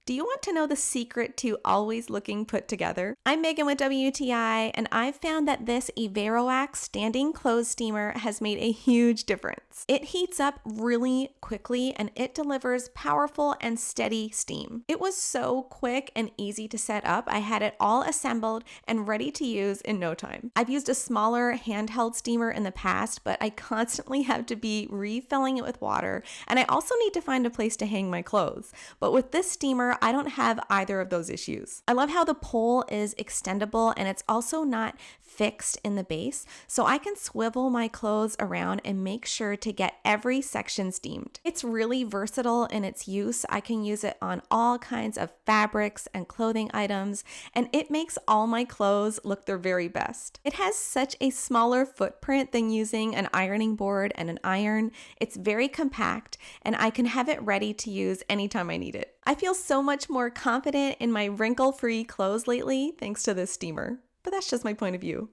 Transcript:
Do you want to know the secret to always looking put together? I'm Megan with WTI, and I've found that this EVAIROAX standing clothes steamer has made a huge difference. It heats up really quickly and it delivers powerful and steady steam. It was so quick and easy to set up. I had it all assembled and ready to use in no time. I've used a smaller handheld steamer in the past, but I constantly have to be refilling it with water, and I also need to find a place to hang my clothes. But with this steamer, I don't have either of those issues. I love how the pole is extendable and it's also not fixed in the base, so I can swivel my clothes around and make sure to get every section steamed. It's really versatile in its use. I can use it on all kinds of fabrics and clothing items, and it makes all my clothes look their very best. It has such a smaller footprint than using an ironing board and an iron. It's very compact, and I can have it ready to use anytime I need it. I feel so much more confident in my wrinkle-free clothes lately thanks to this steamer. But that's just my point of view.